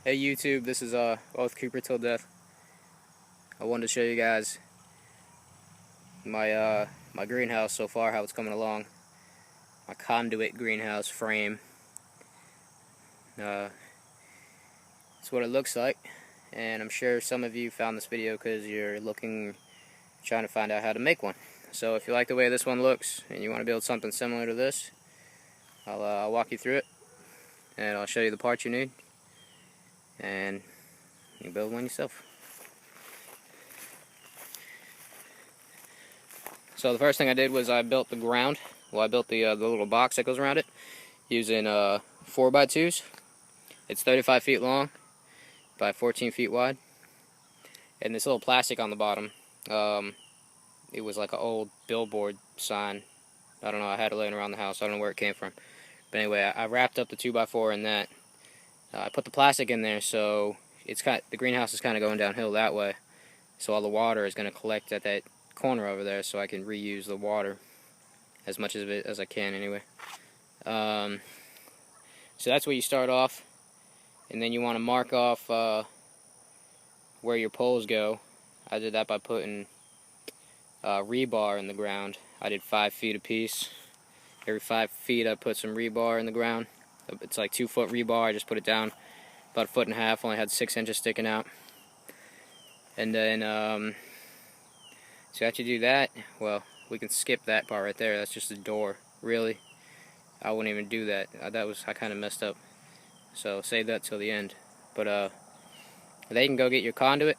Hey YouTube, this is Oath Cooper Till Death. I wanted to show you guys my greenhouse so far, how it's coming along. My Conduit greenhouse frame. That's what it looks like, and I'm sure some of you found this video because you're trying to find out how to make one. So if you like the way this one looks and you want to build something similar to this, I'll walk you through it, and I'll show you the parts you need, and you can build one yourself. So the first thing I did was I built the ground. Well, I built the little box that goes around it using 4x2s. It's 35 feet long by 14 feet wide, and this little plastic on the bottom. It was like an old billboard sign. I don't know. I had it laying around the house. I don't know where it came from. But anyway, I wrapped up the 2x4 in that. I put the plastic in there, so the greenhouse is kind of going downhill that way. So all the water is going to collect at that corner over there, so I can reuse the water as much of it as I can anyway. So that's where you start off, and then you want to mark off where your poles go. I did that by putting rebar in the ground. I did 5 feet apiece. Every 5 feet I put some rebar in the ground. It's like 2-foot rebar. I just put it down about 1.5 feet, only had 6 inches sticking out. And then so after you do that, well, we can skip that part right there. That's just a door. Really, I wouldn't even do that. I kind of messed up. So save that till the end. But then you can go get your conduit.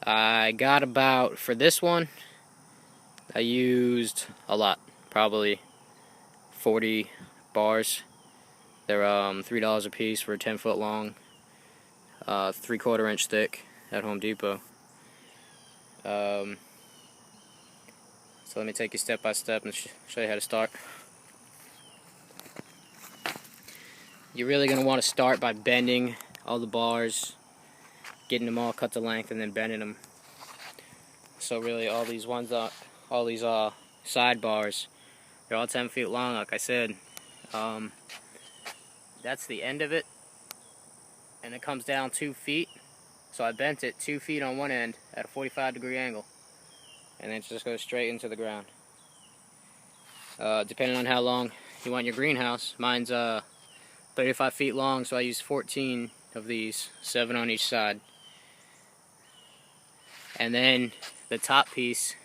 I got about, for this one, I used a lot, probably 40 bars. They're $3 a piece for a 10-foot long, 3/4 inch thick at Home Depot. So let me take you step by step and show you how to start. You're really going to want to start by bending all the bars, getting them all cut to length, and then bending them. So really all these side bars, they're all 10 feet long, like I said. That's the end of it, and it comes down 2 feet. So I bent it 2 feet on one end at a 45-degree angle, and then it just goes straight into the ground. Depending on how long you want your greenhouse, mine's 35 feet long, so I use 14 of these, 7 on each side. And then the top piece,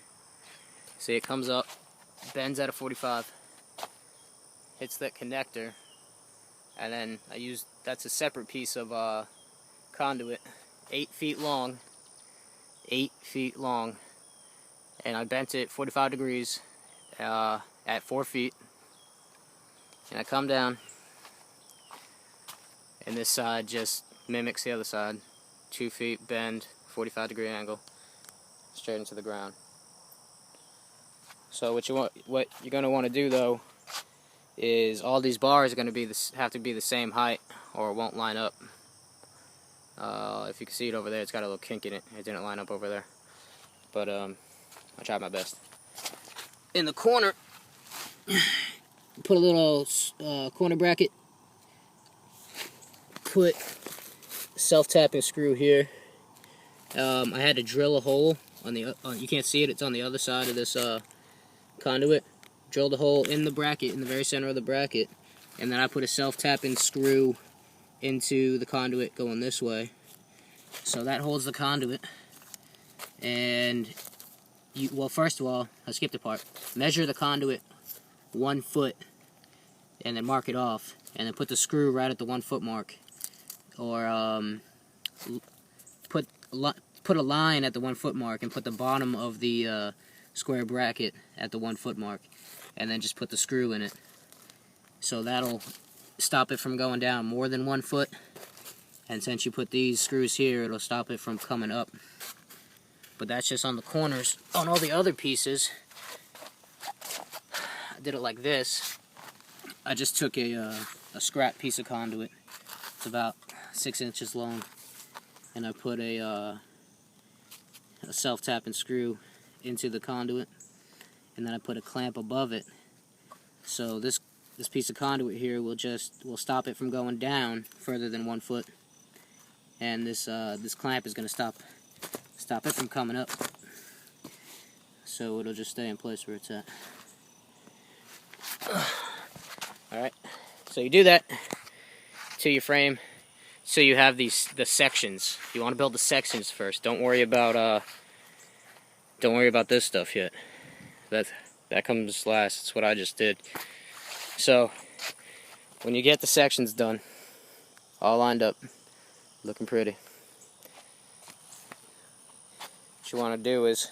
see, it comes up, bends at a 45, hits that connector, and then that's a separate piece of conduit, 8 feet long, 8 feet long, and I bent it 45 degrees at 4 feet, and I come down, and this side just mimics the other side, 2 feet bend, 45-degree angle, straight into the ground. So what you're going to want to do though is all these bars are going to have to be the same height, or it won't line up. If you can see it over there, it's got a little kink in it. It didn't line up over there, but I tried my best. In the corner, put a little corner bracket. Put self-tapping screw here. I had to drill a hole on the. You can't see it. It's on the other side of this conduit. Drilled a hole in the bracket, in the very center of the bracket, and then I put a self-tapping screw into the conduit going this way. So that holds the conduit. And well, first of all, I skipped a part. Measure the conduit 1 foot, and then mark it off, and then put the screw right at the 1 foot mark, or put a line at the 1 foot mark, and put the bottom of the square bracket at the 1 foot mark, and then just put the screw in it. So that'll stop it from going down more than 1 foot, and since you put these screws here, it'll stop it from coming up. But that's just on the corners. On all the other pieces, I did it like this. I just took a scrap piece of conduit. It's about 6 inches long, and I put a self-tapping screw into the conduit, and then I put a clamp above it. So this piece of conduit here will stop it from going down further than 1 foot. and this clamp is going to stop it from coming up, so it'll just stay in place where it's at. Alright, so you do that to your frame, so you have the sections. You want to build the sections first. Don't worry about this stuff yet. That comes last. That's what I just did. So when you get the sections done, all lined up, looking pretty, what you want to do is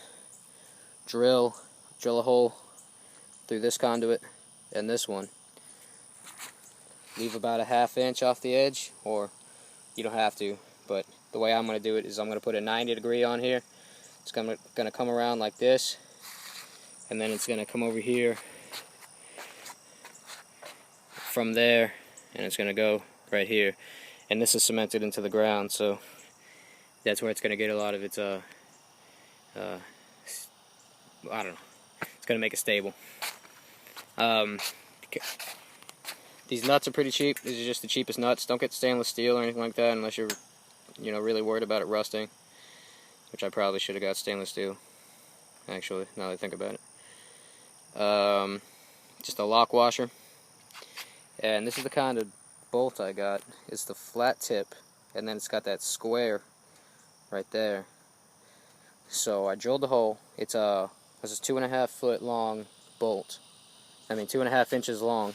drill a hole through this conduit and this one. Leave about a 1/2 inch off the edge, or you don't have to, but the way I'm going to do it is I'm going to put a 90 degree on here. It's going to come around like this, and then it's going to come over here from there, and it's going to go right here. And this is cemented into the ground, so that's where it's going to get a lot of its, I don't know, it's going to make it stable. These nuts are pretty cheap. These are just the cheapest nuts. Don't get stainless steel or anything like that unless you're, really worried about it rusting, which I probably should have got stainless steel, actually, now that I think about it. Just a lock washer. And this is the kind of bolt I got. It's the flat tip, and then it's got that square right there. So I drilled the hole. It's a 2.5 foot long bolt. 2.5 inches long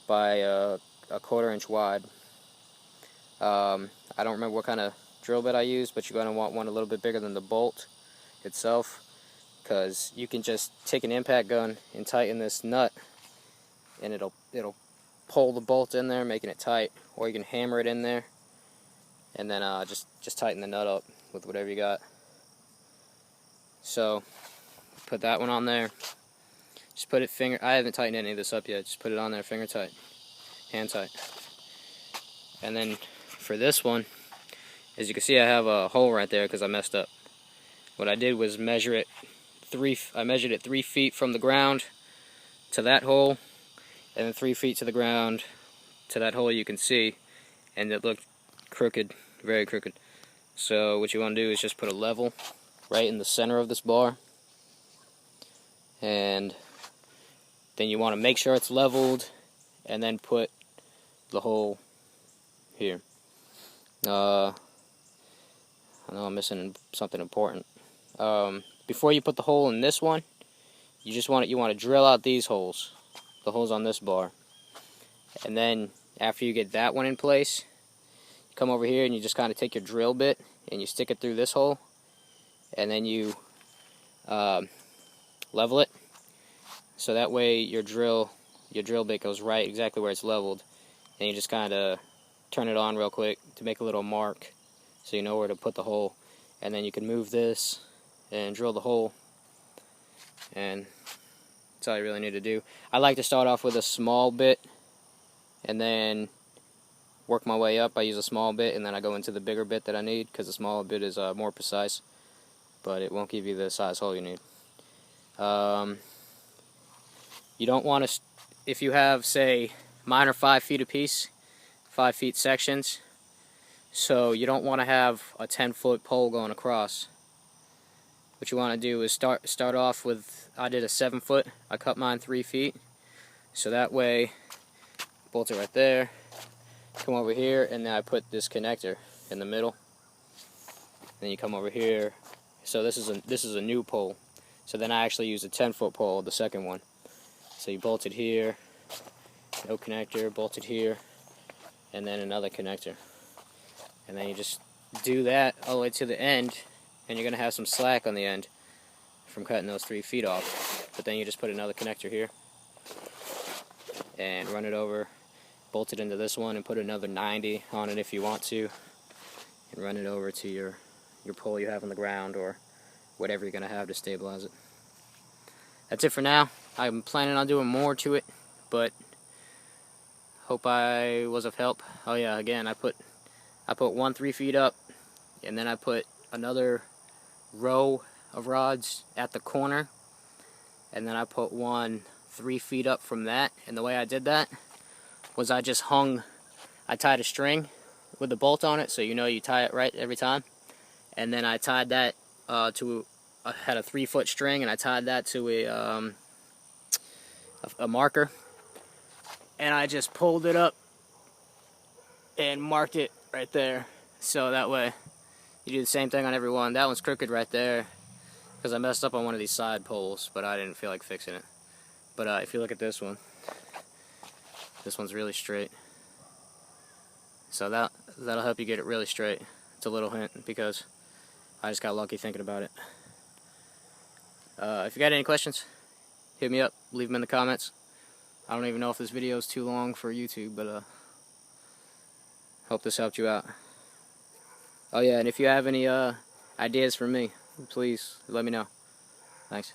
by a 1/4 inch wide. I don't remember what kind of drill bit I used, but you're going to want one a little bit bigger than the bolt itself, because you can just take an impact gun and tighten this nut, and it'll pull the bolt in there, making it tight, or you can hammer it in there, and then just tighten the nut up with whatever you got. So put that one on there. Just put it I haven't tightened any of this up yet. Just put it on there, finger tight, hand tight. And then for this one, as you can see, I have a hole right there because I messed up. What I did was measure it I measured it 3 feet from the ground to that hole, and then 3 feet to the ground to that hole you can see, and it looked crooked, very crooked. So what you want to do is just put a level right in the center of this bar, and then you want to make sure it's leveled, and then put the hole here. I know I'm missing something important. Before you put the hole in this one, you want to drill out these holes, the holes on this bar, and then after you get that one in place, you come over here and you just kind of take your drill bit and you stick it through this hole, and then you level it, so that way your drill bit goes right exactly where it's leveled, and you just kind of turn it on real quick to make a little mark so you know where to put the hole, and then you can move this and drill the hole, and that's all you really need to do. I like to start off with a small bit and then work my way up. I use a small bit and then I go into the bigger bit that I need, because the smaller bit is more precise, but it won't give you the size hole you need. You don't want to, if you have, say, mine are 5 feet apiece, 5 feet sections, so you don't want to have a 10-foot pole going across. What you want to do is start off with, I did a 7 foot, I cut mine 3 feet, so that way, bolt it right there, come over here, and then I put this connector in the middle. Then you come over here, so this is a new pole, so then I actually used a 10-foot pole, the second one. So you bolt it here, no connector, bolt it here, and then another connector. And then you just do that all the way to the end, and you're going to have some slack on the end from cutting those 3 feet off. But then you just put another connector here, and run it over, bolt it into this one, and put another 90 on it if you want to, and run it over to your pole you have on the ground, or whatever you're going to have to stabilize it. That's it for now. I'm planning on doing more to it, but hope I was of help. Oh yeah, again, I put 1 3 feet up, and then I put another row of rods at the corner, and then I put 1 3 feet up from that. And the way I did that was I tied a string with the bolt on it, so you know you tie it right every time. And then I tied that I had a 3-foot string, and I tied that to a marker, and I just pulled it up and marked it right there. So that way you do the same thing on every one. That one's crooked right there because I messed up on one of these side poles, but I didn't feel like fixing it. But if you look at this one's really straight. So that'll help you get it really straight. It's a little hint because I just got lucky thinking about it. If you got any questions, hit me up, leave them in the comments. I don't even know if this video is too long for YouTube, but hope this helped you out. Oh yeah, and if you have any ideas for me, please let me know. Thanks.